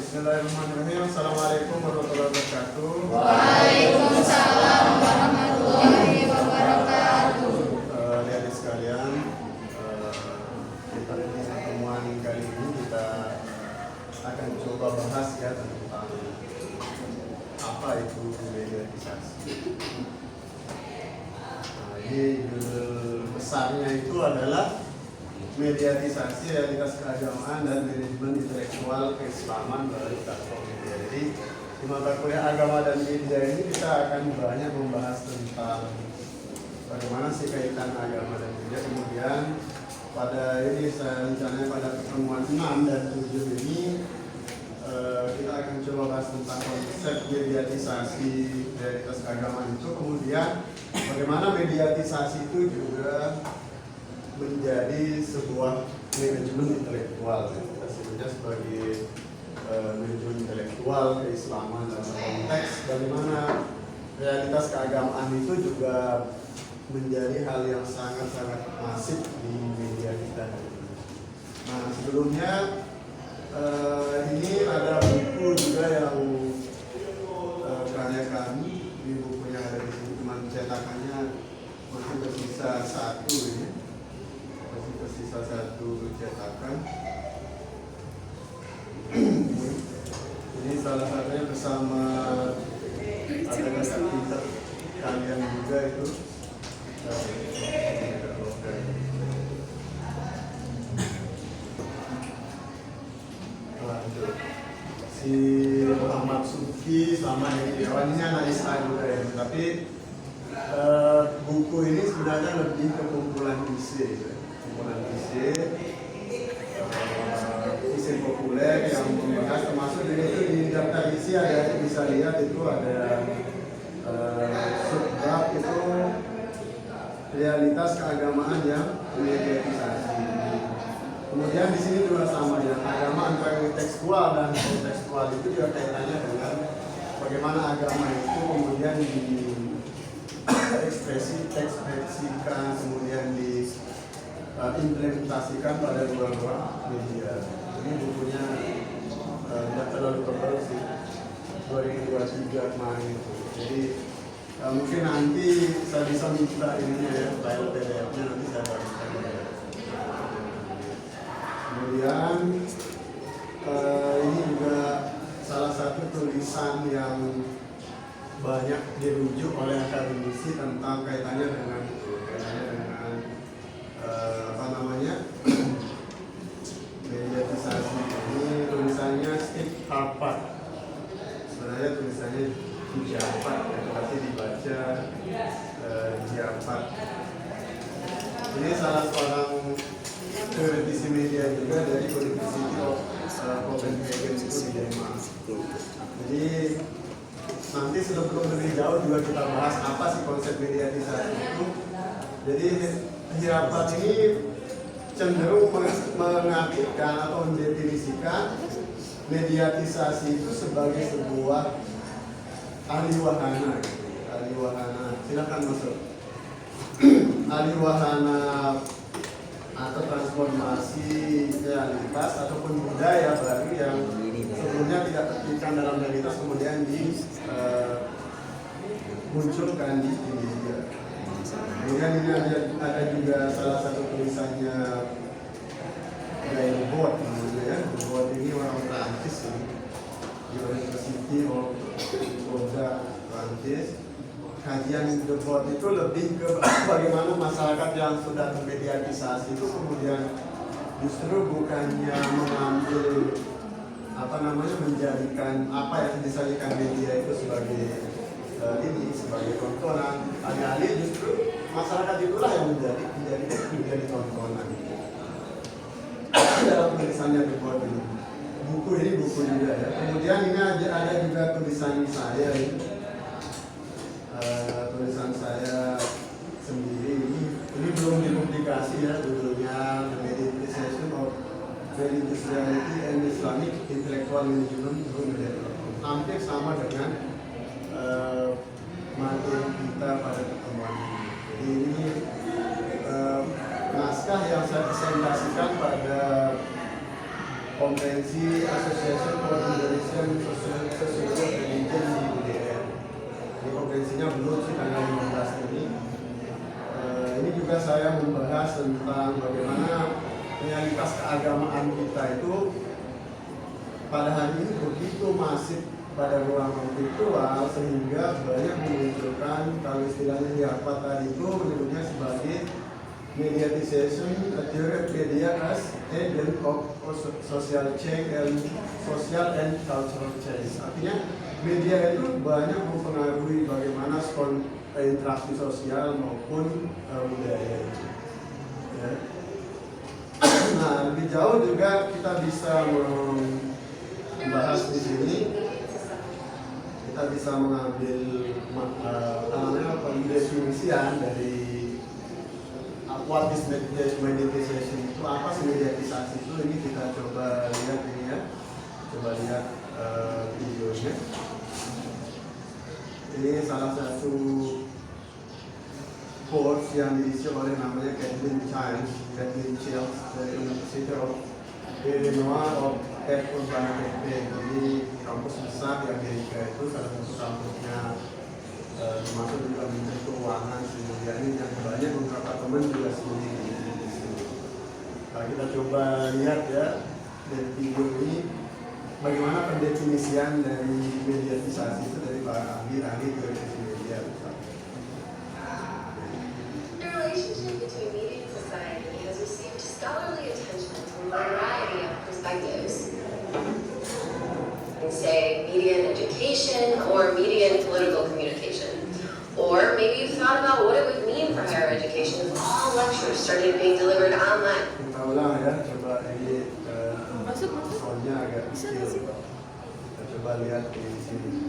Bismillahirrahmanirrahim. Assalamualaikum warahmatullahi wabarakatuh. Waalaikumsalam warahmatullahi wabarakatuh. Adik-adik sekalian, pada pertemuan kali ini kita akan coba bahas ya tentang apa itu mediatisasi. Ini judul besarnya itu adalah mediatisasi realitas keagamaan dan manajemen intelektual keislaman melalui platform media. Jadi di mata kuliah agama dan media ini kita akan banyak membahas tentang bagaimana sih kaitan agama dan media. Kemudian pada ini saya rencananya pada pertemuan 6 dan 7 ini kita akan coba bahas tentang konsep mediatisasi realitas keagamaan itu. Kemudian bagaimana mediatisasi itu juga menjadi sebuah manajemen intelektual, kita sebutnya sebagai manajemen intelektual keislaman dalam konteks bagaimana realitas keagamaan itu juga menjadi hal yang sangat-sangat masif di media kita. Nah sebelumnya ini ada buku juga yang karya kami, di bukunya ada di sini, teman cetakannya masih tersisa satu ini. Tersisa satu cetakan. Ini salah satunya bersama ada kita kalian juga itu. Si Muhammad Subki sama Irawan ini anak Islam juga ya. Tapi buku ini sebenarnya lebih ke kumpulan isi. Isi populer yang membahas, termasuk di daftar isi ada, bisa lihat itu ada subbab itu realitas keagamaan yang mediatisasi. Kemudian di sini juga sama ya, agama antara tekstual dan kontekstual itu juga kaitannya dengan bagaimana agama itu kemudian diekspresikan, kemudian implementasikan pada ruang-ruang media. Ini bukunya tidak terlalu tebal sih, 2023 kemarin itu. Jadi mungkin nanti saya bisa minta ininya ya, file PDF-nya nanti saya bagikan ya. Kemudian ini juga salah satu tulisan yang banyak dirujuk oleh akademisi tentang kaitannya dengan mediatisasi. Ini tulisannya Steve Harpert. Sebenarnya tulisannya Harpert ya, tapi dibaca Harpert. Ini salah seorang teoretisi media juga dari University of Copenhagen itu di Denmark. Jadi nanti sebelum lebih jauh juga kita bahas apa sih konsep mediatisasi itu. Jadi Harpert ini cenderung mengartikan atau mendefinisikan mediatisasi itu sebagai sebuah ahliwahana. Ahliwahana, silakan masuk. Ahliwahana atau transformasi realitas ataupun budaya baru yang sebelumnya tidak terpikirkan dalam realitas kemudian dimunculkan di media. Kemudian ini ada juga salah satu tulisannya dari Bot namanya ya. Bot ini orang Prancis ya. Di University of Prancis. Kajian The Bot itu lebih ke bagaimana masyarakat yang sudah termediatisasi itu kemudian justru bukannya mengambil menjadikan apa yang disajikan media itu sebagai sebagai tontonan, alih-alih justru masyarakat itulah yang menjadi tontonan. Dalam tulisannya dibuat ini. Buku juga ya. Kemudian ini ada juga tulisan saya ini. Tulisan saya sendiri ini belum dipublikasi ya, judulnya The Mediatization of Religious Reality and Islamic Intellectual Management Through Media. Hampir sama dengan materi kita pada pertemuan ini. Jadi ini naskah yang saya presentasikan pada konferensi Association for Indonesian pada hari ini begitu masif pada ruang virtual sehingga banyak memunculkan, kalau istilahnya di apa tadi itu menyebutnya sebagai mediatization, a theory of media as agent of social change and social and cultural change. Artinya media itu banyak mempengaruhi bagaimana interaksi sosial maupun budaya itu. Ya. Nah, lebih jauh juga kita bisa membahas di sini. Kita bisa mengambil pendefinisian dari what is mediatization itu, apa sih mediatisasi itu. Ini kita coba lihat ini ya, coba lihat videonya. Ini salah satu course yang diisi oleh namanya Kathleen Childs dari University of Illinois of Urbana-Champaign. Jadi kampus besar di Amerika itu, salah satu kampusnya termasuk juga Menteri Keuangan Sri ini yang banyak beberapa teman juga studi di sini. Kalau kita coba lihat ya dari video ini, bagaimana pendefinisian dari mediatisasi itu dari para ahli teori media. The relationship between media and society has received scholarly attention from a variety of perspectives. Say media and education, or media and political communication. Or maybe you've thought about what it would mean for higher education if all lectures started being delivered online. Kita ulang ya, coba ini soalnya agak kecil. Kita coba lihat di sini.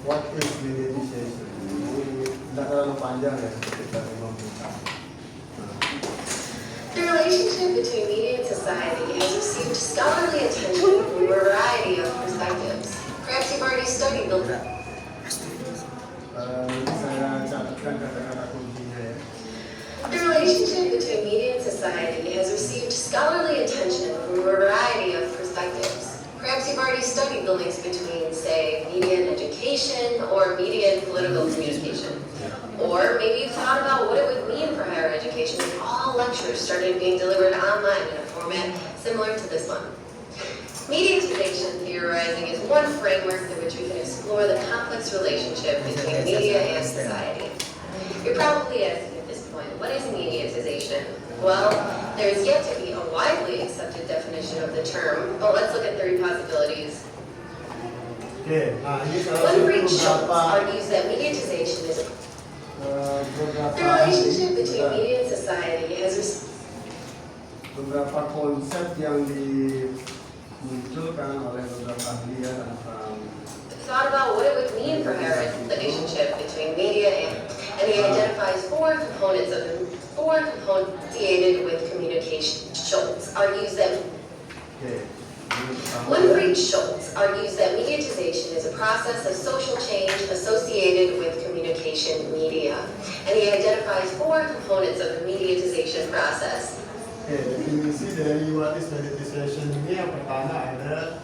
What is mediatization? Ini tidak terlalu panjang ya, sekitar 5 menit. The relationship between media and society has received scholarly attention from a variety of perspectives. Perhaps you've already studied the Saya catatkan kata-kata kuncinya ya. The relationship between media and society has received scholarly attention from a variety of perspectives. Perhaps you've already studied the links between, say, media and education, or media and political communication. Or maybe you've thought about what it would mean for higher education if all lectures started being delivered online in a format similar to this one. Mediatization theorizing is one framework through which we can explore the complex relationship between media and society. You're probably asking at this point, what is mediatization? Well, there is yet to be a widely accepted definition of the term, but let's look at 3 possibilities. Oke, nah ini salah Winfried satu Schultz beberapa argues that mediatization is the relationship between media and society has beberapa konsep yang dimunculkan oleh beberapa ahli ya tentang thought about what it would mean for higher ed relationship between media and he identifies 4 components associated with communication. Schultz argues that Winfried Schultz argues that mediatization is a process of social change associated with communication media, and he identifies 4 components of the mediatization process. Oke, definisi dari what is mediatization ini yang pertama ada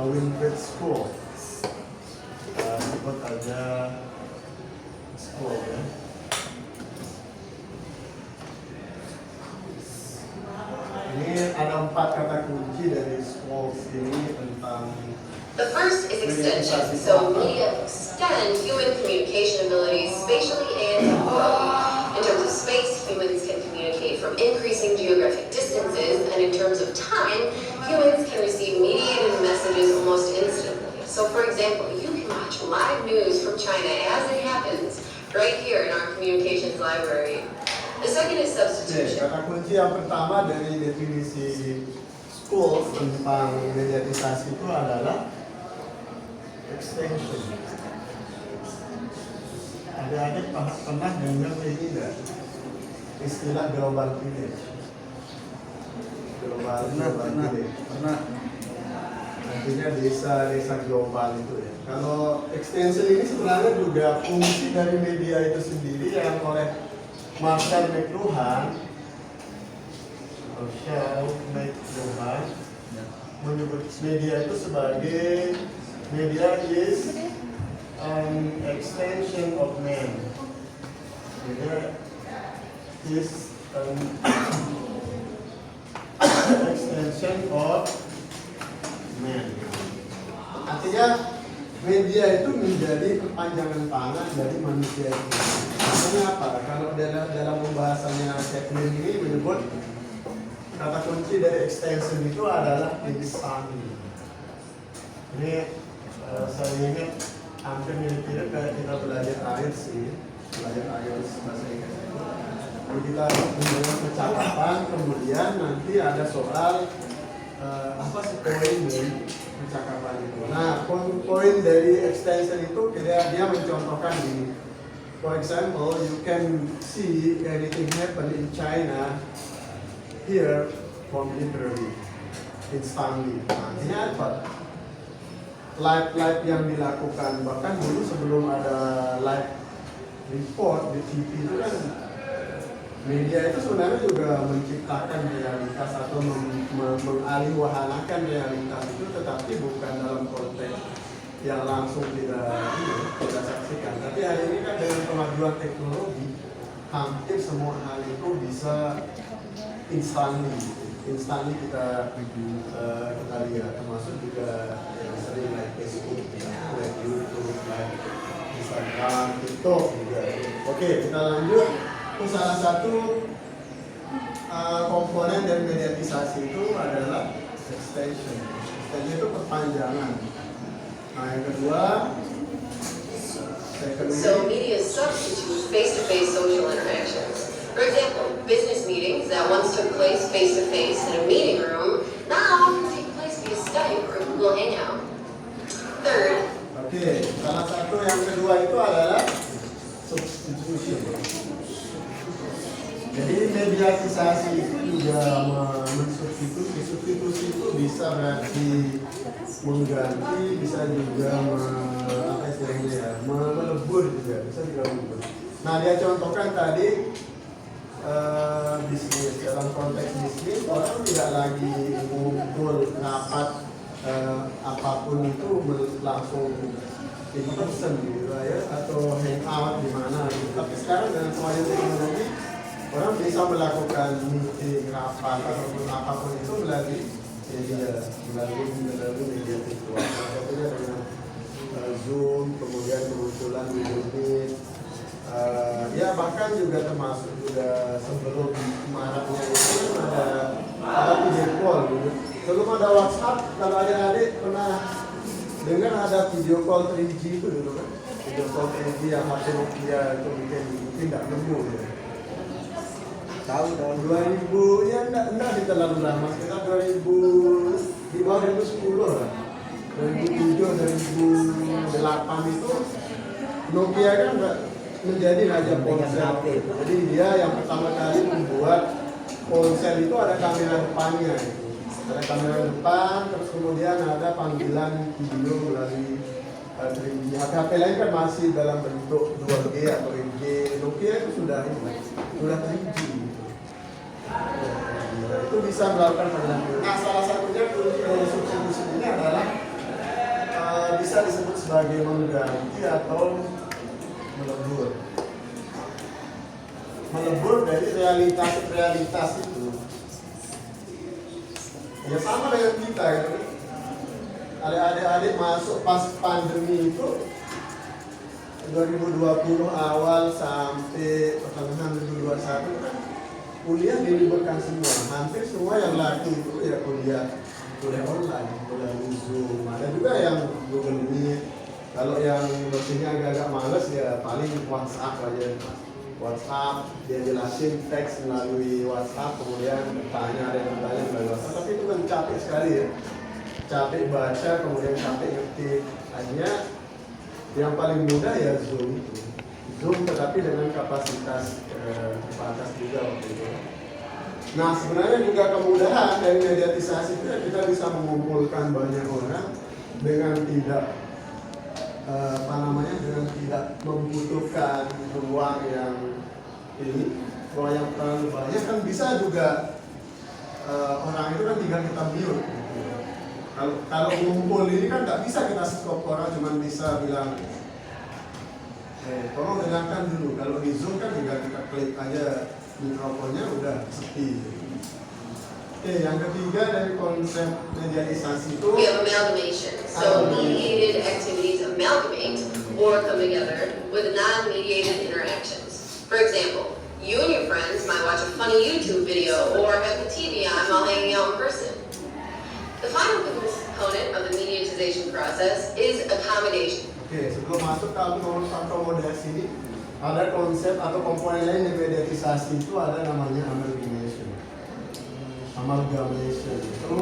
Winfried Schultz. Sebut aja Schultz ya. Ini ada 4 kata kunci dari Schultz ini tentang. The first is extension. So media extend human communication abilities spatially and temporally. In terms of space, humans can communicate from increasing geographic distances, and in terms of time, humans can receive mediated messages almost instantly. So for example, you can watch live news from China as it happens right here in our communications library. The second is substitution. Kata kunci yang pertama dari definisi Schultz tentang mediatisasi itu adalah extension. Adik-adik pernah dengar ini enggak? Istilah global village. Global village. Pernah. Artinya desa global itu ya. Kalau extension ini sebenarnya juga fungsi dari media itu sendiri yang oleh Marshall McLuhan menyebut media itu sebagai media is an extension of man. Media is an extension of man. Artinya media itu menjadi kepanjangan tangan dari manusia itu. Maksudnya apa? Kalau dalam pembahasannya Chaplin ini menyebut kata kunci dari extension itu adalah insani. Ini saya ingat hampir mirip-mirip kayak kita belajar IELTS sih, belajar IELTS bahasa Inggris itu. Jadi kita membuat percakapan, kemudian nanti ada soal apa sih poin dari percakapan itu. Nah, poin dari extension itu dia mencontohkan ini. For example, you can see anything happen in China here from literally instantly. Artinya apa? Live yang dilakukan, bahkan dulu sebelum ada live report di TV itu kan media itu sebenarnya juga menciptakan realitas atau mengalihwahanakan realitas itu, tetapi bukan dalam konteks yang langsung kita saksikan. Tapi hari ini kan dengan kemajuan teknologi, hampir semua hal itu bisa instantly kita lihat, termasuk juga yang sering like Facebook, like YouTube, like Instagram, TikTok juga. Oke, kita lanjut. Salah satu komponen dari mediatisasi itu adalah extension. Extension itu perpanjangan. Nah, yang kedua, So media substitutes face-to-face social interactions. For example, business meetings that once took place face-to-face in a meeting room now can take place via Skype or Google Hangout. Third, salah satu yang kedua itu adalah substitution. Jadi mediatisasi itu juga mensubstitusi. Substitusi itu bisa berarti mengganti, bisa juga melebur juga, bisa juga melebur. Nah, dia contohkan tadi bisnis, dalam konteks bisnis orang tidak lagi ngumpul rapat apapun itu langsung in person gitu ya, atau hangout di mana gitu. Tapi sekarang dengan kemajuan teknologi orang bisa melakukan meeting, rapat ataupun apapun itu melalui media virtual. Contohnya dengan Zoom, kemudian kemunculan Google Meet. Ya bahkan juga termasuk juga sebelum maraknya itu ada video call gitu. Sebelum ada WhatsApp, kalau adik-adik pernah dengar ada video call 3G itu dulu kan? Video call 3G yang HP Nokia itu mungkin tidak nemu ya. Tahun 2000 ya enggak terlalu lama, sekitar 2000 di bawah 2010 lah. 2007 2008 itu Nokia kan menjadi raja ponsel. Jadi dia yang pertama kali membuat ponsel itu ada kamera depannya itu. Ada kamera depan, terus kemudian ada panggilan video melalui 3G. HP lain kan masih dalam bentuk 2G atau 3G. Nokia itu sudah 3G. Itu bisa melakukan panggilan. Nah, salah satunya kunci dari substitusi ini adalah bisa disebut sebagai mengganti atau melebur. Melebur dari realitas itu. Ya sama dengan kita gitu. Adik-adik masuk pas pandemi itu 2020 awal sampai pertengahan 2021 kan kuliah diliburkan semua. Hampir semua yang laku itu ya kuliah online, melalui Zoom. Ada juga yang Google Meet. Kalau yang dosennya agak-agak males ya paling WhatsApp aja. WhatsApp, dia jelasin teks melalui WhatsApp, kemudian bertanya, ada yang bertanya melalui WhatsApp. Tapi itu kan capek sekali ya. Capek baca, kemudian capek ngetik. Hanya yang paling mudah ya Zoom itu. Zoom tetapi dengan kapasitas terbatas juga waktu itu. Nah, sebenarnya juga kemudahan dari mediatisasi itu ya kita bisa mengumpulkan banyak orang dengan tidak dengan tidak membutuhkan ruang yang ruang yang terlalu banyak. Kan bisa juga orang itu kan tinggal kita mute. Kalau ngumpul ini kan nggak bisa kita stop, orang cuma bisa bilang tolong dengarkan dulu. Kalau di Zoom kan tinggal kita klik aja mikrofonnya udah sepi. Oke, yang ketiga dari konsep mediatisasi itu We have amalgamation. So mediated activities amalgamate or come together with non-mediated interactions. For example, you and your friends might watch a funny YouTube video or have the TV on while hanging out in person. The final component of the mediatization process is accommodation. Oke, sebelum masuk ke akomodasi ini, ada konsep atau komponen lain di mediatisasi itu ada namanya amalgamation. Amalgamation itu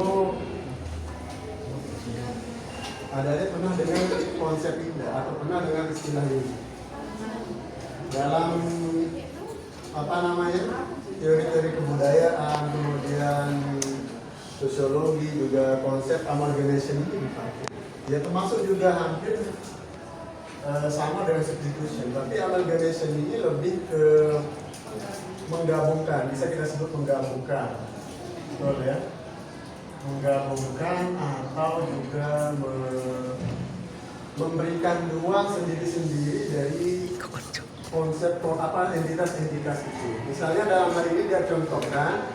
ada pernah dengar konsep ini atau pernah dengar istilah ini dalam apa namanya teori-teori kebudayaan, kemudian sosiologi juga konsep amalgamation ini dipakai. Ya termasuk juga hampir sama dengan substitution, tapi amalgamation ini lebih ke menggabungkan, bisa kita sebut menggabungkan. Betul ya, menggabungkan atau juga memberikan ruang sendiri-sendiri dari konsep apa entitas-entitas itu. Misalnya dalam hal ini dia contohkan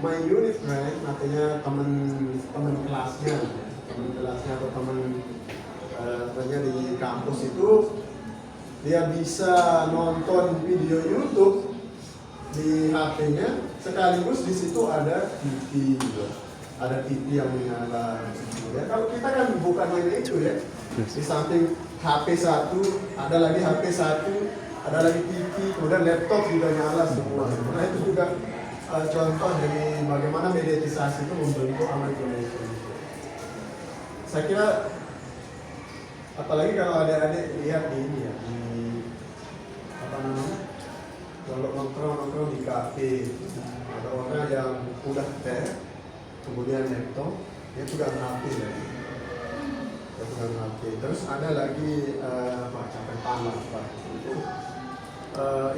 my unit friend, artinya teman kelasnya atau teman di kampus itu dia bisa nonton video YouTube di HP-nya, sekaligus di situ ada TV juga. Ada TV yang menyala. Ya, kalau kita kan bukan hanya itu ya. Di samping HP satu, ada lagi HP satu, ada lagi TV, kemudian laptop juga nyala semua. Nah itu juga contoh dari bagaimana mediatisasi itu membentuk amalgamation. Saya kira apalagi kalau adik-adik lihat di ini ya, di apa namanya? Kalau nongkrong di kafe, ada orang yang udah teh, kemudian laptop, dia pegang HP lagi. Dia pegang HP. Terus ada lagi capek tangan,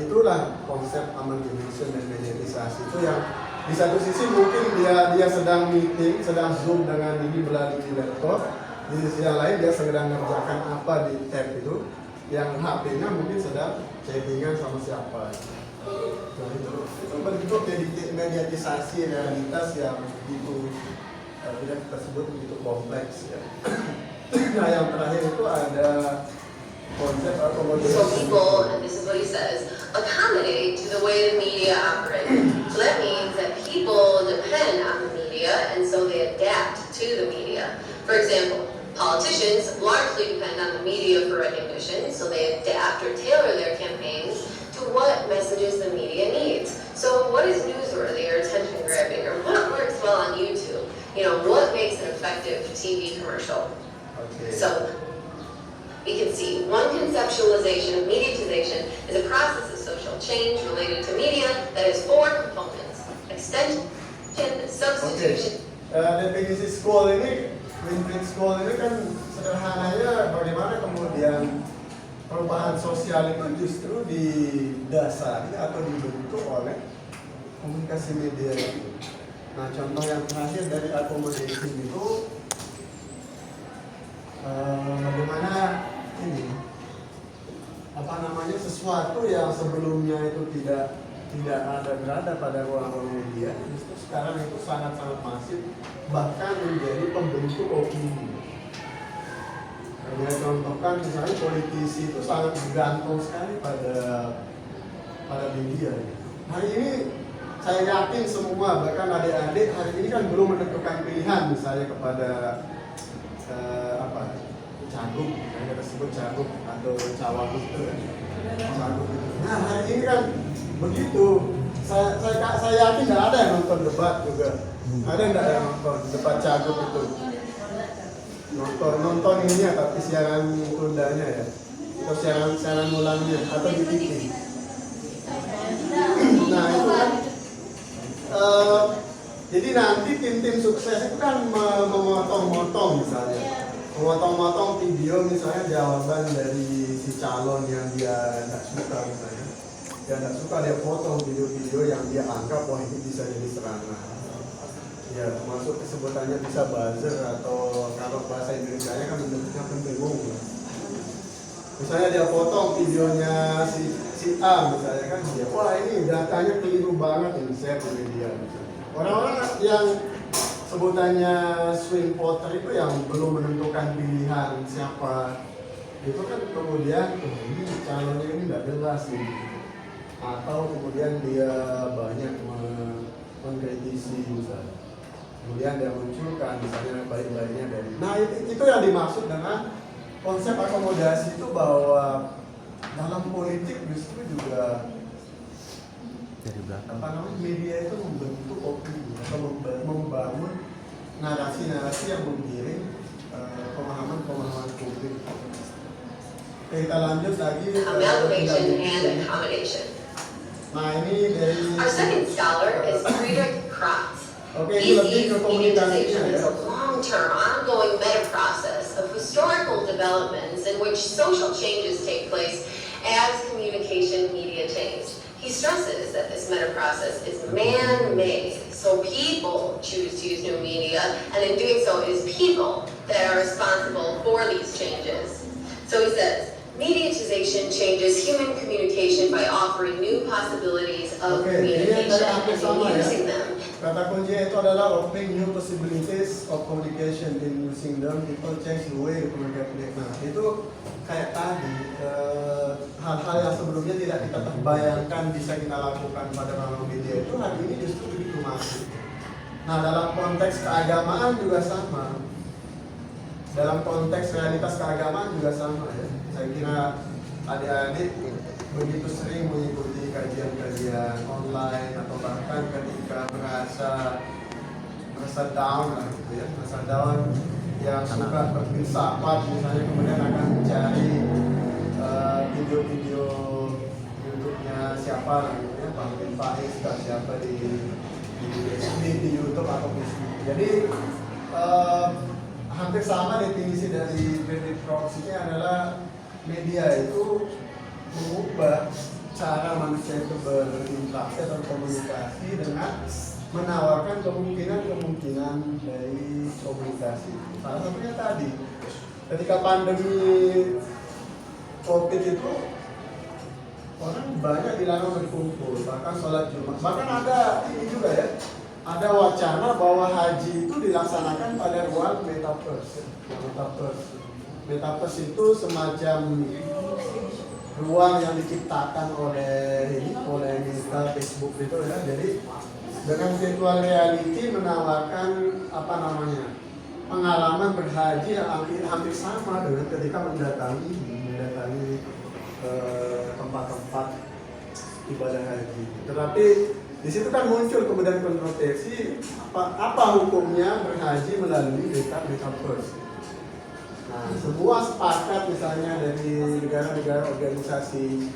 itulah konsep amalgamation dan mediatisasi itu yang di satu sisi mungkin dia sedang meeting, sedang zoom dengan ini melalui laptop, di sisi yang lain dia sedang mengerjakan apa di tab itu, yang HP-nya mungkin sedang chattingan sama siapa. Nah, itu bentuk mediatisasi realitas yang begitu tidak kita sebut begitu kompleks ya. Nah yang terakhir itu ada konsep akomodasi. So people, and this is what he says, accommodate to the way the media operate. So that means that people depend on the media, and so they adapt to the media. For example, politicians largely depend on the media for recognition, so they adapt or tailor their campaigns to what messages the media needs. So what is newsworthy or attention grabbing, or what works well on YouTube? You know, what makes an effective TV commercial? Okay. So we can see one conceptualization of mediatization is a process of social change related to media that has four components: extension, substitution. Definisi school ini, win-win school ini kan sederhananya bagaimana kemudian perubahan sosial itu justru didasari atau dibentuk oleh komunikasi media itu. Nah contoh yang terakhir dari accommodation itu bagaimana ini apa namanya sesuatu yang sebelumnya itu tidak berada pada ruang media, justru sekarang itu sangat-sangat masif, bahkan menjadi pembentuk opini. Dia contohkan misalnya politisi itu sangat bergantung sekali pada media. Hari ini saya yakin semua, bahkan adik-adik hari ini kan belum menentukan pilihan misalnya kepada cagup, yang kita sebut cagup atau cawagup itu kan. Cagup itu. Nah hari ini kan begitu. Saya yakin nggak ada yang nonton debat juga. Ada nggak yang nonton debat cagup itu? Nonton ini ya, tapi siaran tundanya ya, atau siaran ulangnya atau di TV. Nah itu kan jadi nanti tim-tim sukses itu kan memotong-motong misalnya, memotong-motong video misalnya jawaban dari si calon yang dia tidak suka misalnya, dia tidak suka, dia potong video-video yang dia anggap wah ini bisa jadi serangan. Ya, termasuk kesebutannya bisa buzzer atau kalau bahasa Indonesianya kan bentuknya pendengung. Misalnya dia potong videonya si A misalnya kan dia, wah ini datanya keliru banget ini share di media. Orang-orang yang sebutannya swing voter itu yang belum menentukan pilihan siapa, itu kan kemudian ini calonnya ini nggak jelas ini, atau kemudian dia banyak mengkritisi misalnya, kemudian dia munculkan misalnya baik-baiknya dari, nah itu yang dimaksud dengan konsep akomodasi itu, bahwa dalam politik justru juga dari belakang. apa namanya media itu membentuk opini atau membangun narasi-narasi yang menggiring pemahaman publik. Oke, kita lanjut lagi. Amalgamation and accommodation. Nah ini dari Our second scholar is Friedrich Kratz. oke, He ini lebih sees ke komunikasinya mediatization ya. as a long-term, ongoing meta-process of historical developments in which social changes take place as communication media change. He stresses that this meta-process is man-made, so people choose to use new media, and in doing so, it is people that are responsible for these changes. So he says, mediatization changes human communication by offering new possibilities of Oke, ini yang communication tadi hampir and sama ya. using them. Kata kuncinya itu adalah opening new possibilities of communication in using them, people change the way they communicate. Nah, itu kayak tadi, hal-hal yang sebelumnya tidak kita terbayangkan bisa kita lakukan pada ranah media itu hari ini justru begitu masif. Nah, dalam konteks keagamaan juga sama. Dalam konteks realitas keagamaan juga sama ya. Saya kira adik-adik begitu sering mengikuti kajian-kajian online atau bahkan ketika merasa down lah gitu ya, merasa down, yang suka berfilsafat misalnya, kemudian akan mencari video-video YouTube-nya siapa lah gitu ya, Bang Faiz siapa di YouTube atau Facebook. Jadi hampir sama definisi dari Friedrich Kratz ini adalah media itu mengubah cara manusia itu berinteraksi atau komunikasi dengan menawarkan kemungkinan dari komunikasi. Salah satunya tadi, ketika pandemi COVID itu orang banyak dilarang berkumpul, bahkan sholat Jumat. Bahkan ada ini juga ya, ada wacana bahwa haji itu dilaksanakan pada ruang metaverse. Metaverse itu semacam ruang yang diciptakan oleh Facebook itu ya. Jadi dengan virtual reality menawarkan pengalaman berhaji yang hampir sama dengan ketika mendatangi tempat-tempat ibadah haji. Tetapi di situ kan muncul kemudian kontroversi apa hukumnya berhaji melalui metaverse. Nah, semua sepakat misalnya dari negara-negara organisasi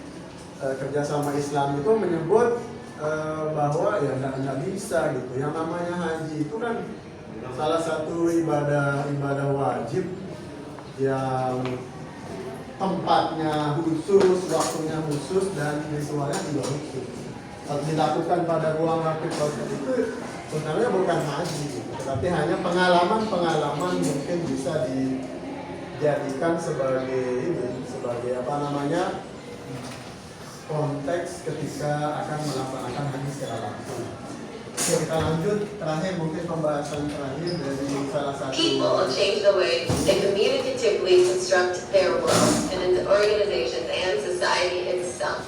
kerjasama Islam itu menyebut bahwa ya nggak bisa gitu. Yang namanya haji itu kan salah satu ibadah wajib yang tempatnya khusus, waktunya khusus, dan ritualnya juga khusus. Kalau dilakukan pada ruang virtual itu sebenarnya bukan haji, tetapi hanya pengalaman mungkin bisa dijadikan sebagai konteks ketika akan melaksanakan haji secara langsung. Oke, kita lanjut. Terakhir mungkin pembahasan terakhir dari salah satu. People change the way they communicatively construct their world and its organizations and society itself.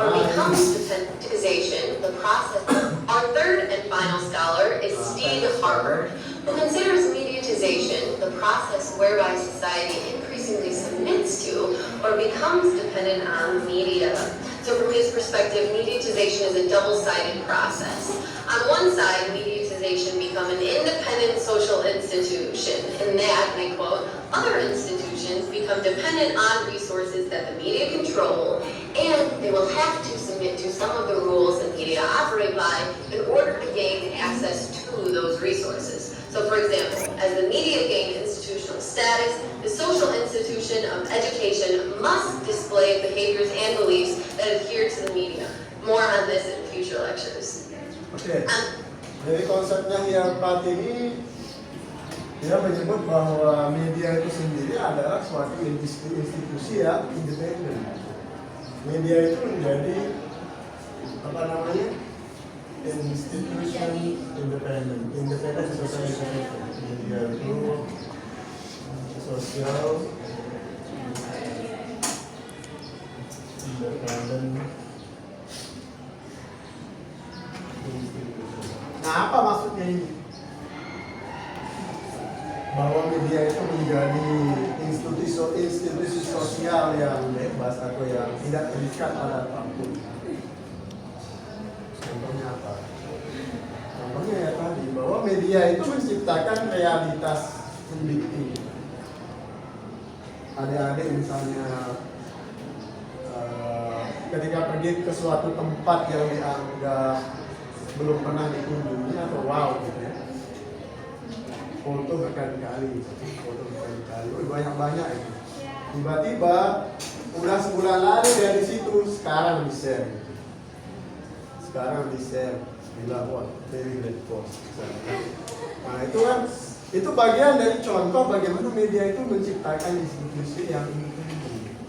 Or becomes desensitization, the process. Our third and final scholar is Steve Harvard, who considers mediatization the process whereby society increasingly submits to or becomes dependent on media. So from his perspective, mediatization is a double-sided process. On one side, mediatization becomes an independent social institution. In that, and I quote, other institutions become dependent on resources that the media control, and they will have to submit to some of the rules that media operate by in order to gain access to those resources. So for example, as the media gain institutional status, the social institution of education must display behaviors and beliefs that adhere to the media. More on this in future lectures. Oke, jadi konsepnya Harvard ini Dia menyebut bahwa media itu sendiri adalah suatu institusi yang independen. Media itu menjadi apa namanya? Institution independen. Independen social institution. Media itu sosial independen institution. Nah, apa maksudnya ini? Bahwa media itu menjadi institusi sosial yang bebas atau yang tidak terikat pada apapun. Contohnya apa? Contohnya ya tadi bahwa media itu menciptakan realitas sendiri. Adik-adik misalnya ketika pergi ke suatu tempat yang dianggap belum pernah dikunjungi atau wow gitu ya. Foto berkali-kali, banyak-banyak itu. Tiba-tiba udah sebulan lalu dari situ, sekarang di-share. Bilang, wah, very great post. Nah itu kan, itu bagian dari contoh bagaimana media itu menciptakan institusi yang independen.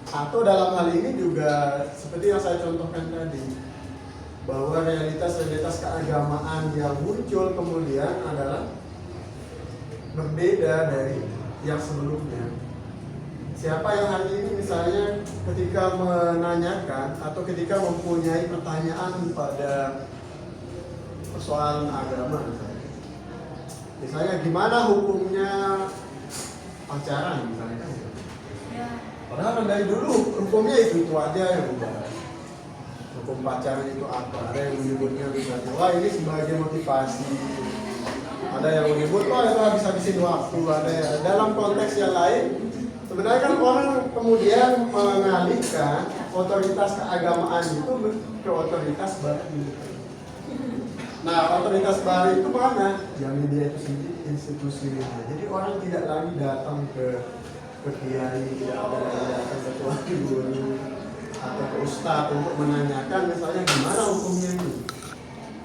Atau dalam hal ini juga seperti yang saya contohkan tadi, bahwa realitas keagamaan yang muncul kemudian adalah berbeda dari yang sebelumnya. Siapa yang hari ini misalnya ketika menanyakan atau ketika mempunyai pertanyaan pada persoalan agama misalnya gimana hukumnya pacaran misalnya, padahal dari dulu hukumnya itu aja yang dibahas. Hukum pacaran itu apa? Ada yang menyebutnya misalnya, wah ini sebagai motivasi. Ada yang menyebut, oh itu habis-habisin waktu. Ada ya. Dalam konteks yang lain, sebenarnya kan orang kemudian mengalihkan otoritas keagamaan itu ke otoritas baru. Nah, otoritas baru itu mana? Ya media itu sendiri, institusi media. Jadi orang tidak lagi datang ke kiai, tidak ada lagi datang ke tuan guru atau ke ustadz untuk menanyakan misalnya gimana hukumnya ini.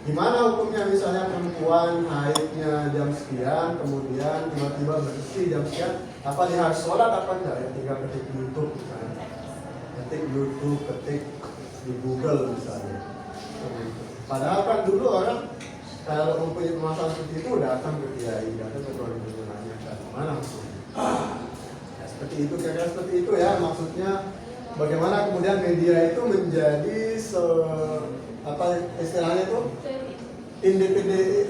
Gimana hukumnya misalnya perempuan haidnya jam sekian, kemudian tiba-tiba bersih jam sekian, apa dia harus sholat apa enggak? Ya tinggal ketik YouTube misalnya. Ketik di Google misalnya. Padahal kan dulu orang kalau mempunyai permasalahan seperti itu datang ke kiai, datang ke tuan guru menanyakan mana hukumnya. Ya, seperti itu, kira-kira seperti itu ya maksudnya. Bagaimana kemudian media itu menjadi apa istilahnya itu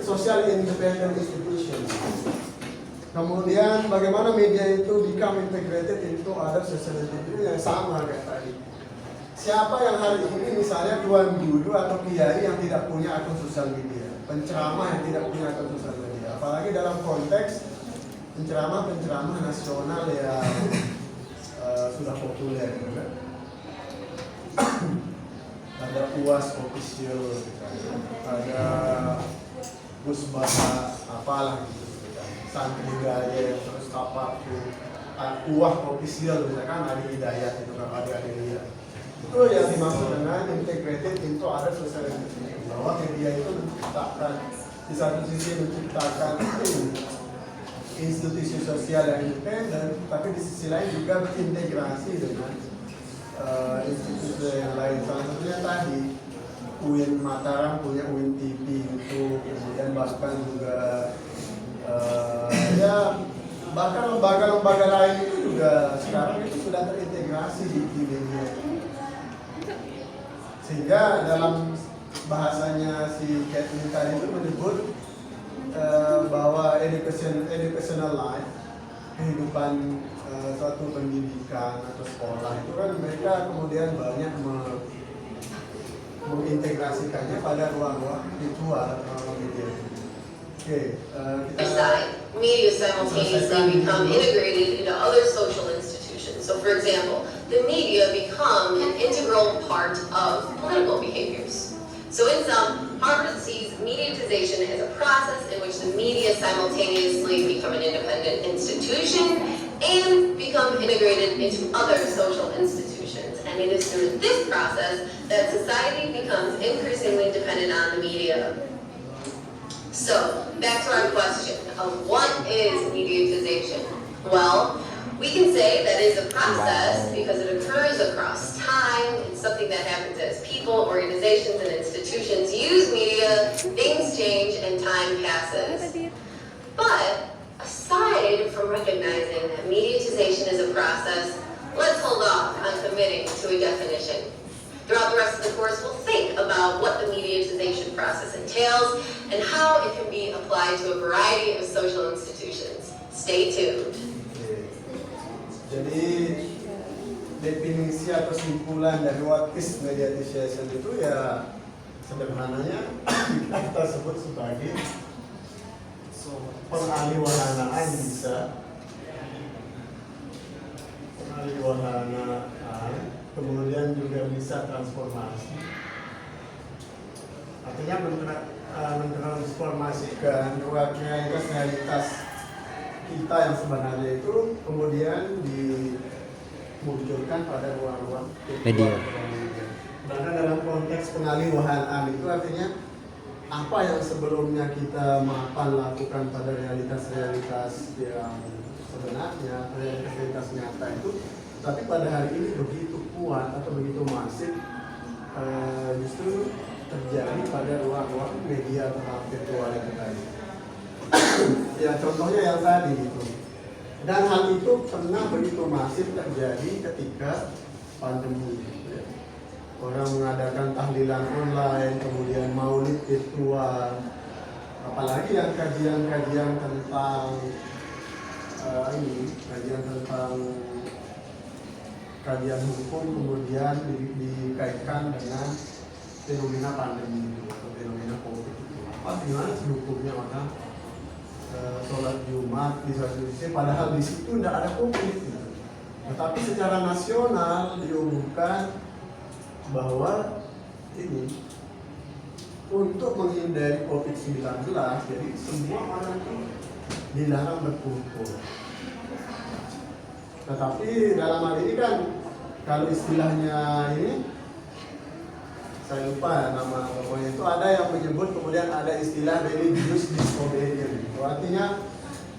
social independent institution. Kemudian bagaimana media itu become integrated into other social institution yang sama kayak tadi. Siapa yang hari ini misalnya tuan guru atau kiai yang tidak punya akun sosial media, penceramah yang tidak punya akun sosial media, apalagi dalam konteks penceramah nasional yang sudah populer, kan? Ada UAS official, ada Musbah apalah gitu, santri gaya terus apa tuh UAH official misalkan ada Hidayat itu kan ada lihat. Itu yang dimaksud dengan integrated into other social institution, bahwa media itu menciptakan di satu sisi menciptakan institusi sosial yang independen, tapi di sisi lain juga berintegrasi dengan institusi yang lain. Salah satunya tadi UIN Mataram punya UIN TV itu, kemudian bahkan juga ya bahkan lembaga-lembaga lain itu juga sekarang itu sudah terintegrasi di media. Sehingga dalam bahasanya si Kathleen tadi itu menyebut bahwa educational life, kehidupan suatu pendidikan atau sekolah itu kan mereka kemudian banyak mengintegrasikannya pada ruang-ruang virtual atau media. Media simultaneously become integrated into other social institutions. So for example, the media become an integral part of political behaviors. So in sum, Harvard sees mediatization as a process in which the media simultaneously become an independent institution and become integrated into other social institutions. And it is through this process that society becomes increasingly dependent on the media. So, back to our question of what is mediatization? Well, we can say that is a process because it occurs across time. It's something that happens as people, organizations, and institutions use media, things change, and time passes. But aside from recognizing that mediatization is a process, let's hold off on committing to a definition. Throughout the rest of the course, we'll think about what the mediatization process entails and how it can be applied to a variety of social institutions. Stay tuned. Jadi definisi atau simpulan dari what is mediatization itu ya sederhananya kita sebut sebagai pengaliwahanaan, bisa pengaliwahanaan, kemudian juga bisa transformasi. Artinya mentransformasikan realitas kita yang sebenarnya itu kemudian dimunculkan pada ruang-ruang media. Karena dalam konteks pengaliwahanaan itu artinya apa yang sebelumnya kita mapan lakukan pada realitas-realitas yang sebenarnya, realitas nyata itu, tapi pada hari ini begitu kuat atau begitu masif justru terjadi pada ruang-ruang media atau virtual itu tadi. Ya contohnya yang tadi gitu. Dan hal itu pernah begitu masif terjadi ketika pandemi. Orang mengadakan tahlilan online, kemudian maulid virtual, apalagi yang kajian-kajian tentang kajian hukum kemudian dikaitkan dengan fenomena pandemi atau fenomena COVID itu. Gimana sih hukumnya orang sholat Jumat di suatu sisi, padahal di situ tidak ada COVID. Tetapi secara nasional diumumkan bahwa ini untuk menghindari COVID-19, jadi semua orang itu dilarang berkumpul. Tetapi dalam hal ini kan, kalau istilahnya ini, saya lupa nama pokoknya itu, ada yang menyebut kemudian ada istilah religious disobedience. Artinya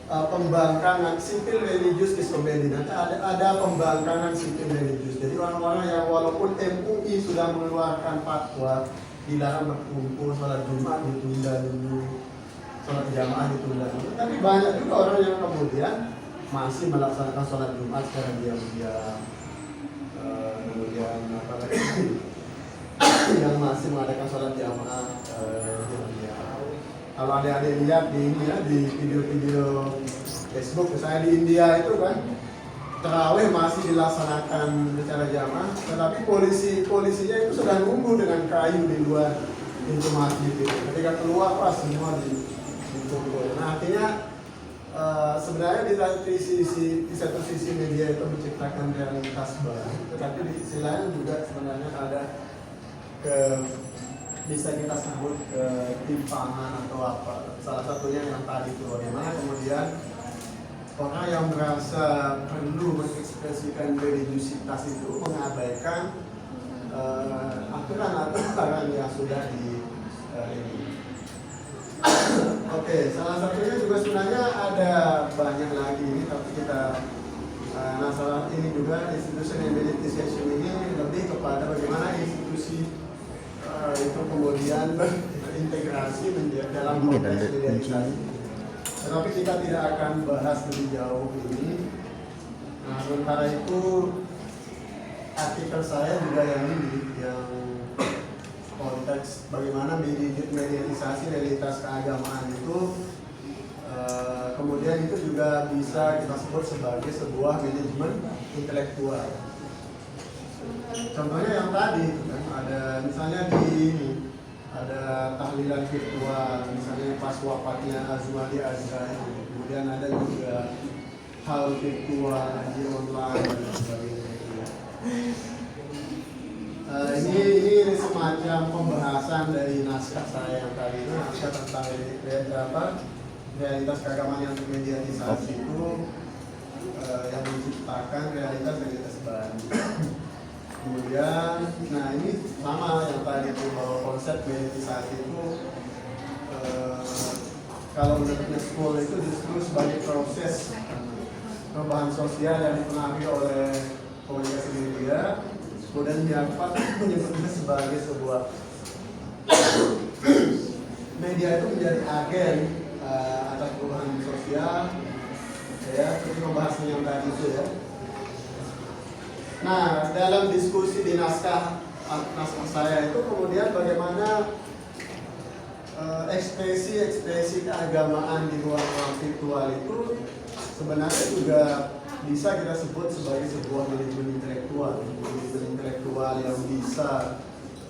pembangkangan civil religious disobedience. Ada pembangkangan civil religious. Jadi orang-orang yang walaupun MUI sudah mengeluarkan fatwa dilarang berkumpul, sholat Jumat ditunda dulu, sholat jamaah ditunda dulu, tapi banyak juga orang yang kemudian masih melaksanakan sholat Jumat secara diam-diam, kemudian apa lagi yang masih mengadakan sholat jamaah diam-diam. Kalau adik-adik lihat di India, di video-video Facebook, misalnya di India itu kan tarawih masih dilaksanakan secara jamaah, tetapi polisinya itu sudah nunggu dengan kayu di luar pintu masjid itu. Ketika keluar pas semua dipukul. Nah artinya sebenarnya di satu sisi media itu menciptakan realitas baru, tetapi di sisi lain juga sebenarnya ada bisa kita sebut ketimpangan atau apa. Salah satunya yang tadi itu bagaimana kemudian orang yang merasa perlu mengekspresikan religiusitas itu mengabaikan aturan-aturan yang sudah ini. Oke, salah satunya juga sebenarnya ada banyak lagi ini, tapi kita salah ini juga institusi mediatization ini lebih kepada bagaimana institusi itu kemudian berintegrasi dalam konteks mediatisasi. Tetapi kita tidak akan bahas lebih jauh ini. Nah, sementara itu artikel saya juga yang ini, yang konteks bagaimana mediatisasi realitas keagamaan itu kemudian itu juga bisa kita sebut sebagai sebuah manajemen intelektual. Contohnya yang tadi kan, ada misalnya ada tahlilan virtual, misalnya pas wafatnya Azwadi Azra, kemudian ada juga hal virtual, haji online dan sebagainya. Ini semacam pembahasan dari naskah saya yang tadi itu, naskah tentang realitas keagamaan yang mediatisasi itu yang menciptakan realitas baru. Kemudian, nah ini sama yang tadi itu, bahwa konsep mediatisasi itu kalau menurut school itu justru sebagai proses perubahan sosial yang dipengaruhi oleh komunikasi media, kemudian dapat menyebutnya sebagai sebuah media itu menjadi agen atas perubahan sosial, ya, terus membahas yang tadi itu ya. Nah, dalam diskusi di naskah saya itu kemudian bagaimana ekspresi keagamaan di ruang virtual itu sebenarnya juga bisa kita sebut sebagai sebuah manajemen intelektual yang bisa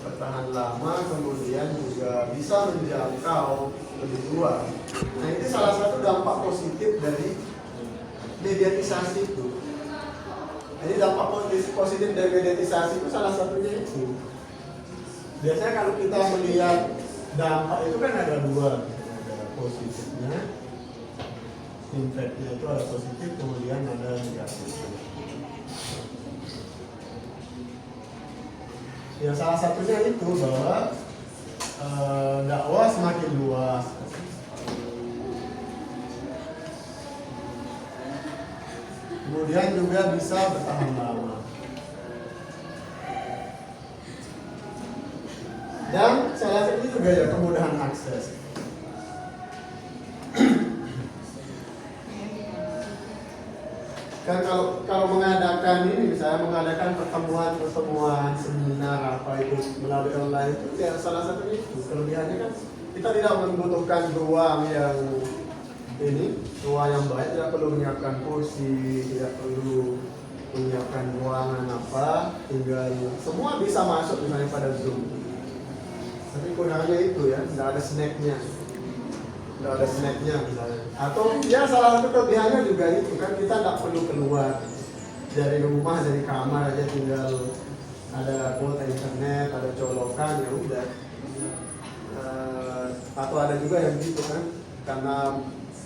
bertahan lama, kemudian juga bisa menjangkau lebih luas. Nah, ini salah satu dampak positif dari mediatisasi itu. Jadi dampak positif dari mediatisasi itu salah satunya itu. Biasanya kalau kita melihat dampak itu kan ada dua, ada positifnya, impactnya itu ada positif, kemudian ada negatif. Ya salah satunya itu bahwa dakwah semakin luas. Kemudian juga bisa bertahan lama. Dan salah satunya juga ya kemudahan akses. Kan kalau mengadakan ini, misalnya mengadakan pertemuan seminar apa itu melalui online itu ya salah satunya itu kelebihannya kan kita tidak membutuhkan ruang yang baik, tidak perlu menyiapkan kursi, tidak perlu menyiapkan ruangan apa, tinggal semua bisa masuk misalnya pada Zoom. Tapi kurangnya itu ya, tidak ada snacknya misalnya. Atau ya salah satu kelebihannya juga itu kan kita tidak perlu keluar dari rumah, dari kamar aja tinggal ada kuota internet, ada colokan ya udah. Atau ada juga yang gitu kan, karena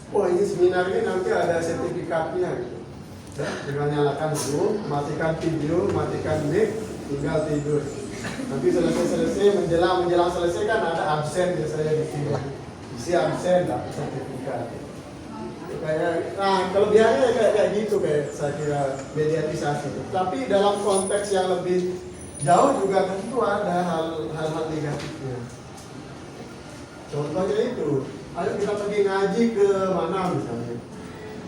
ini seminar ini nanti ada sertifikatnya gitu. Ya, tinggal nyalakan Zoom, matikan video, matikan mic, tinggal tidur. Nanti selesai menjelang selesai kan ada absen biasanya di sini. Isi absen dapat sertifikat. Nah, kelebihannya kayak gitu kayak saya kira mediatisasi. Tapi dalam konteks yang lebih jauh juga tentu ada hal-hal negatifnya. Contohnya itu, ayo kita pergi ngaji ke mana misalnya.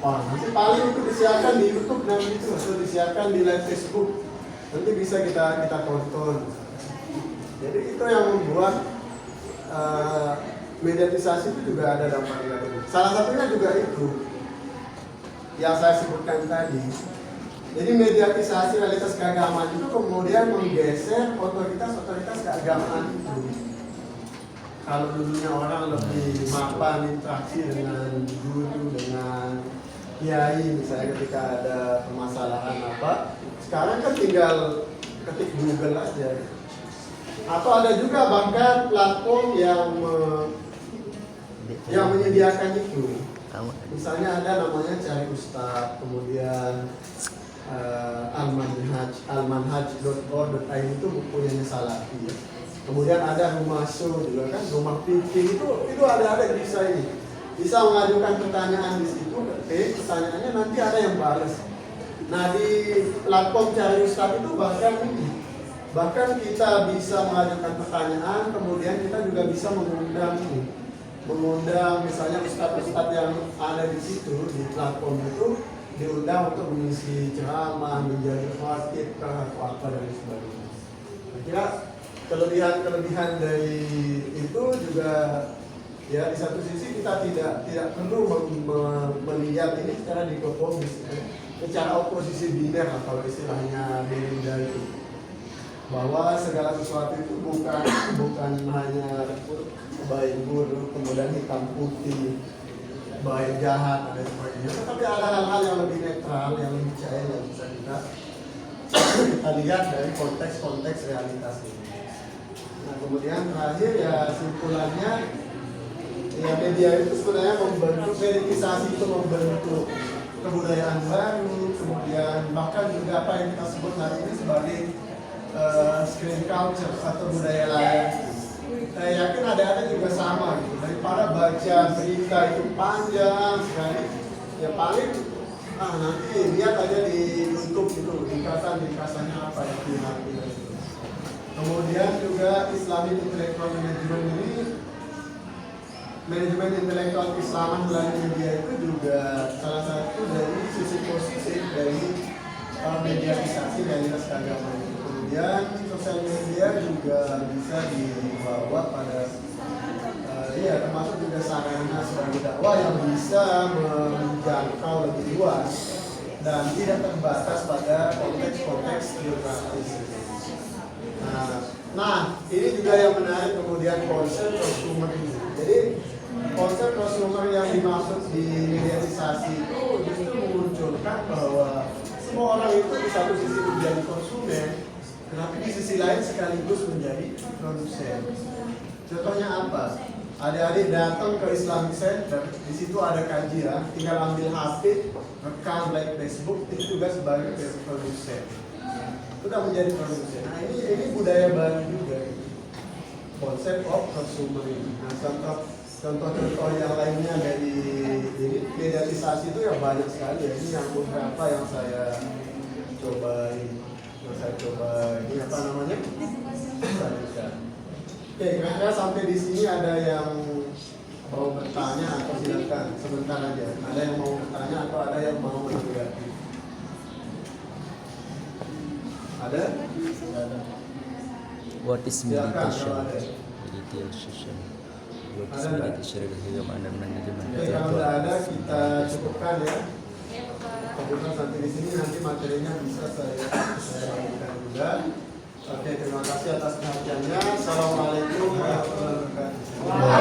Wah, nanti paling itu disiarkan di YouTube nanti itu atau disiarkan di live Facebook. Nanti bisa kita tonton. Jadi itu yang membuat mediatisasi itu juga ada dampak negatif. Salah satunya juga itu yang saya sebutkan tadi. Jadi mediatisasi realitas keagamaan itu kemudian menggeser otoritas keagamaan itu. Kalau dulunya orang lebih mapan interaksi dengan guru, dengan kiai misalnya ketika ada permasalahan apa, sekarang kan tinggal ketik Google aja. Atau ada juga bahkan platform yang menyediakan itu. Misalnya ada namanya Cari Ustadz, kemudian almanhaj.org.id itu bukunya Salafi. Kemudian ada Rumah Show juga kan, Rumah Pikir itu ada bisa ini. Bisa mengajukan pertanyaan di situ, pertanyaannya nanti ada yang balas. Nah di platform Cari Ustadz itu bahkan kita bisa mengajukan pertanyaan, kemudian kita juga bisa mengundang misalnya ustadz-ustadz yang ada di situ di platform itu diundang untuk mengisi ceramah, menjadi khatib atau apa dan sebagainya. Saya kira kelebihan dari itu juga ya di satu sisi kita tidak perlu melihat ini secara dikotomis, secara oposisi biner lah kalau istilahnya Gerindra itu. Bahwa segala sesuatu itu bukan hanya baik buruk, kemudian hitam putih, baik jahat dan sebagainya, tetapi ada hal-hal yang lebih netral, yang lebih cair yang bisa kita lihat dari konteks realitas ini. Nah kemudian terakhir ya simpulannya ya media itu sebenarnya membentuk mediatisasi itu membentuk kebudayaan baru, kemudian bahkan juga apa yang kita sebut hari ini sebagai screen culture atau budaya layar. Saya yakin ada juga sama gitu. Dari daripada baca berita itu panjang sekali, ya paling nanti lihat aja di YouTube itu ringkasannya apa yang dinanti. Kemudian juga Islamic Intellectual Management ini, manajemen intelektual keislaman melalui media itu juga salah satu dari sisi positif dari mediatisasi realitas keagamaan. Kemudian sosial media juga bisa dibawa pada termasuk juga sarana sebagai dakwah yang bisa menjangkau lebih luas dan tidak terbatas pada konteks-konteks geografis. Nah, ini juga yang menarik kemudian konsep prosumer ini. Jadi konsep prosumer yang dimaksud di mediatisasi itu justru memunculkan bahwa semua orang itu di satu sisi menjadi konsumen, tetapi di sisi lain sekaligus menjadi produsen. Contohnya apa? Adik-adik datang ke Islamic Center, di situ ada kajian, tinggal ambil HP, rekam like Facebook, itu juga sebagai produsen. Sudah menjadi produsen. Nah ini budaya baru juga, konsep of consumer ini. Nah contoh-contoh yang lainnya dari mediatisasi itu yang banyak sekali ya. Ini yang beberapa yang saya coba ini apa namanya? Oke, kira-kira sampai di sini ada yang mau bertanya atau silakan sebentar aja. Ada yang mau bertanya atau ada yang mau menanggapi? Ada? What is Silakan meditation? kalau ada. Meditation. What is Ada nggak? meditation? Keagamaan dan manajemen Oke, kalau tidak ada kita cukupkan ya. Kemudian sampai di sini nanti materinya bisa saya bagikan juga. Oke, terima kasih atas perhatiannya. Assalamualaikum warahmatullahi wabarakatuh.